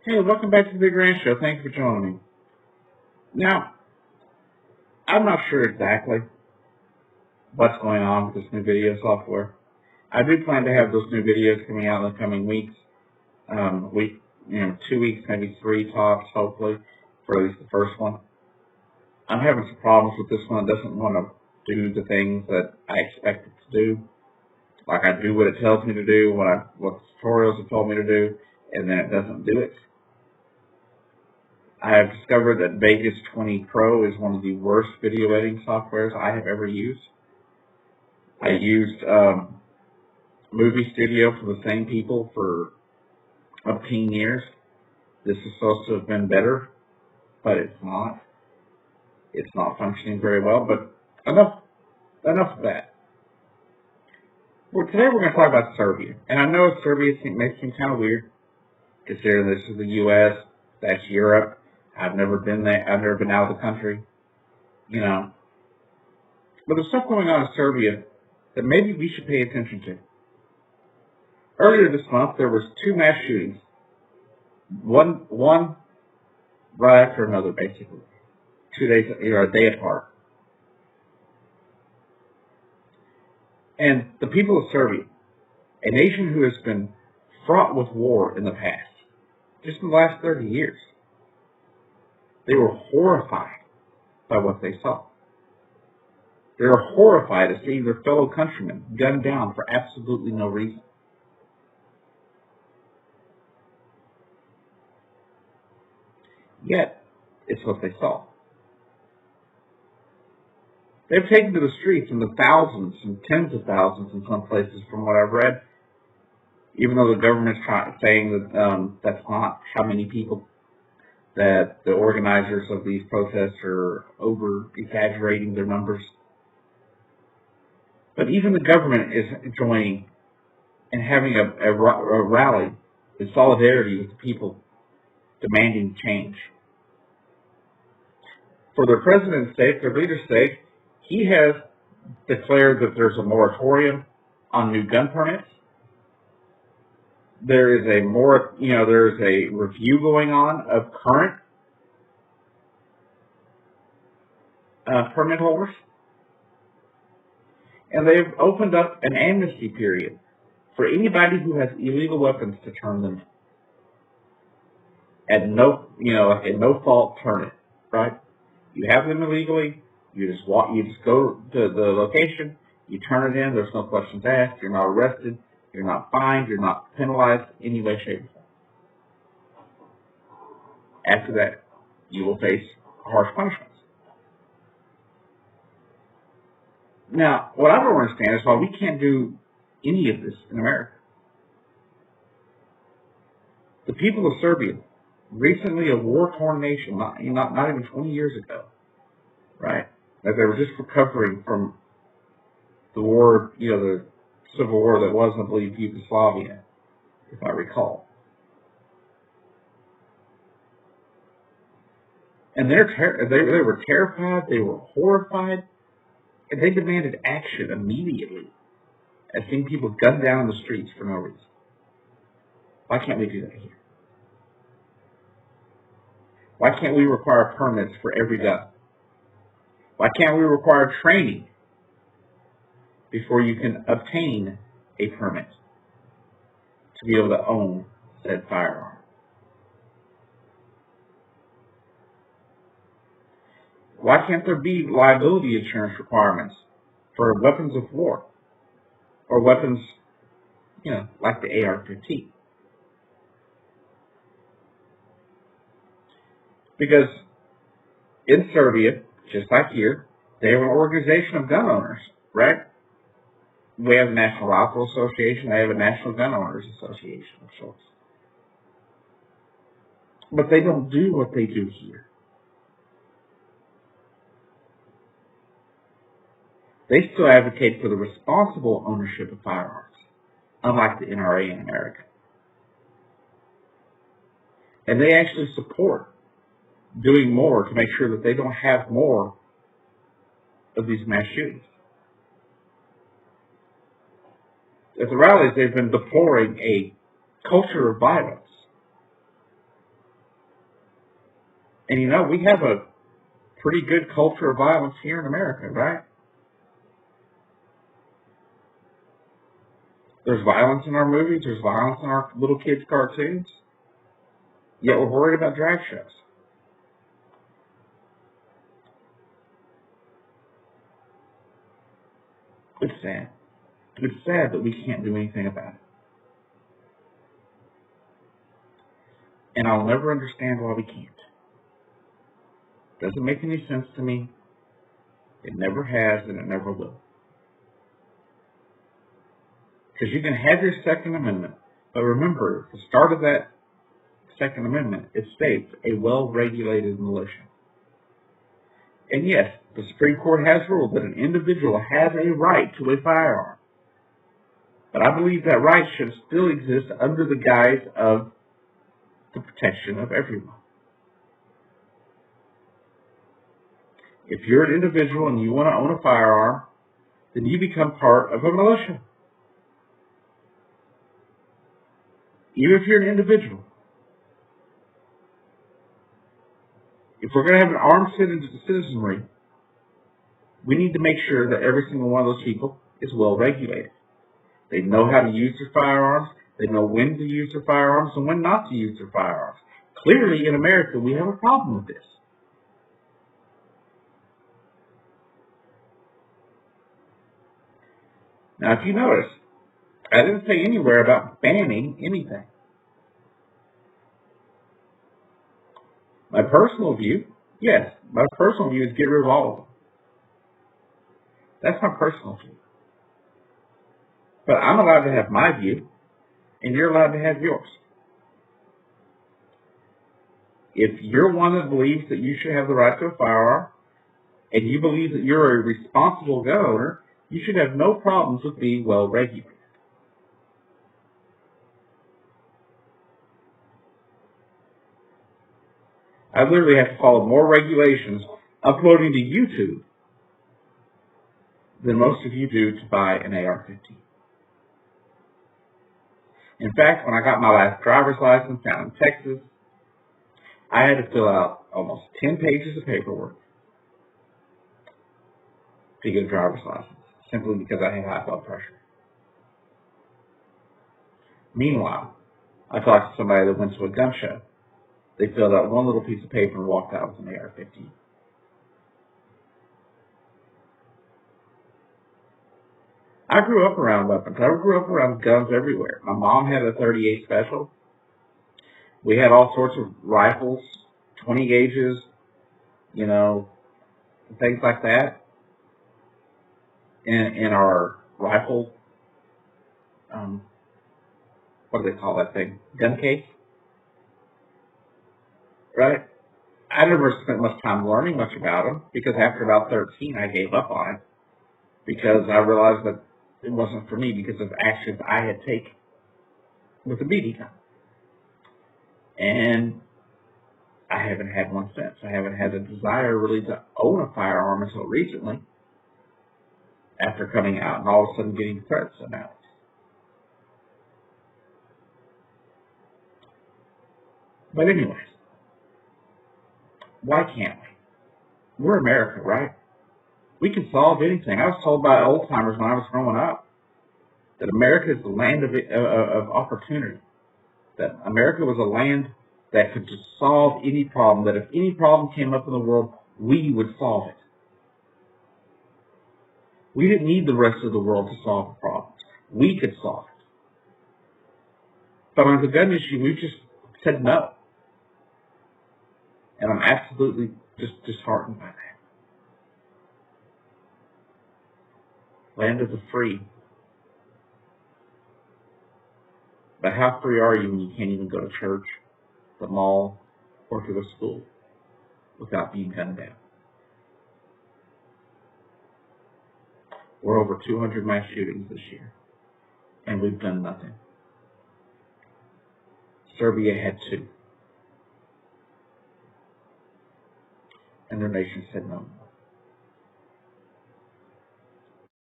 Hey, welcome back to the Big Ranch Show. Thanks for joining me. Now, I'm not sure exactly what's going on with this new video software. I do plan to have those new videos coming out in the coming weeks. Week, 2 weeks, maybe three tops, hopefully, for at least the first one. I'm having some problems with this one. It doesn't want to do the things that I expect it to do. Like I do what it tells me to do, what the tutorials have told me to do, and then it doesn't do it. I have discovered that Vegas 20 Pro is one of the worst video editing softwares I have ever used. I used Movie Studio for the same people for 15 years. This is supposed to have been better, but it's not. It's not functioning very well, but enough of that. Well, today we're going to talk about Serbia. And I know Serbia may seem kind of weird, considering this is the U.S., that's Europe. I've never been there. I've never been out of the country, But there's stuff going on in Serbia that maybe we should pay attention to. Earlier this month, there was 2 mass shootings. One right after another, basically. 2 days, a day apart. And the people of Serbia, a nation who has been fraught with war in the past, just in the last 30 years, they were horrified by what they saw. They were horrified at seeing their fellow countrymen gunned down for absolutely no reason. Yet, it's what they saw. They've taken to the streets in the thousands and tens of thousands in some places, from what I've read, even though the government's saying that that's not how many people, that the organizers of these protests are over-exaggerating their numbers. But even the government is joining and having a rally in solidarity with the people demanding change. For their president's sake, their leader's sake, he has declared that there's a moratorium on new gun permits. There is there's a review going on of current permit holders. And they've opened up an amnesty period for anybody who has illegal weapons to turn them in. At no fault turn it, right? You have them illegally, you just go to the location, you turn it in, there's no questions asked, you're not arrested, you're not fined, you're not penalized in any way, shape, or form. After that, you will face harsh punishments. Now, what I don't understand is why we can't do any of this in America. The people of Serbia, recently a war-torn nation, not even 20 years ago, right? That they were just recovering from the war, the civil war that was, I believe, Yugoslavia, if I recall. And they were terrified, they were horrified, and they demanded action immediately at seeing people gunned down in the streets for no reason. Why can't we do that here? Why can't we require permits for every gun? Why can't we require training before you can obtain a permit to be able to own said firearm? Why can't there be liability insurance requirements for weapons of war or weapons, like the AR-15? Because in Serbia, just like here, they have an organization of gun owners, right? We have a National Rifle Association, they have a National Gun Owners Association of sorts. But they don't do what they do here. They still advocate for the responsible ownership of firearms, unlike the NRA in America. And they actually support doing more to make sure that they don't have more of these mass shootings. At the rallies, they've been deploring a culture of violence And you know, we have a pretty good culture of violence here in America, right? There's violence in our movies, there's violence in our little kids' cartoons, yet we're worried about drag shows. It's sad. It's sad that we can't do anything about it. And I'll never understand why we can't. Doesn't make any sense to me. It never has, and it never will. Because you can have your Second Amendment, but remember, at the start of that Second Amendment, it states a well-regulated militia. And yes, the Supreme Court has ruled that an individual has a right to a firearm. But I believe that right should still exist under the guise of the protection of everyone. If you're an individual and you want to own a firearm, then you become part of a militia. Even if you're an individual. If we're going to have an armed citizenry, we need to make sure that every single one of those people is well regulated. They know how to use their firearms. They know when to use their firearms and when not to use their firearms. Clearly, in America, we have a problem with this. Now, if you notice, I didn't say anywhere about banning anything. My personal view, yes, my personal view is get rid of all of them. That's my personal view. But I'm allowed to have my view, and you're allowed to have yours. If you're one that believes that you should have the right to a firearm, and you believe that you're a responsible gun owner, you should have no problems with being well regulated. I literally have to follow more regulations uploading to YouTube than most of you do to buy an AR-15. In fact, when I got my last driver's license down in Texas, I had to fill out almost 10 pages of paperwork to get a driver's license, simply because I had high blood pressure. Meanwhile, I talked to somebody that went to a gun show. They filled out one little piece of paper and walked out with an AR-15. I grew up around weapons. I grew up around guns everywhere. My mom had a .38 Special. We had all sorts of rifles, 20 gauges, things like that in our rifle, what do they call that thing? Gun case? Right? I never spent much time learning much about them because after about 13, I gave up on it because I realized that it wasn't for me because of actions I had taken with a BB gun. And I haven't had one since. I haven't had a desire really to own a firearm until recently after coming out and all of a sudden getting threats about it. But anyways, why can't we? We're America, right? We can solve anything. I was told by old timers when I was growing up that America is the land of opportunity. That America was a land that could just solve any problem. That if any problem came up in the world, we would solve it. We didn't need the rest of the world to solve the problems. We could solve it. But on the gun issue, we've just said no. And I'm absolutely just disheartened by that. Land of the free. But how free are you when you can't even go to church, the mall, or to the school without being gunned down? We're over 200 mass shootings this year, and we've done nothing. Serbia had 2. And their nation said no.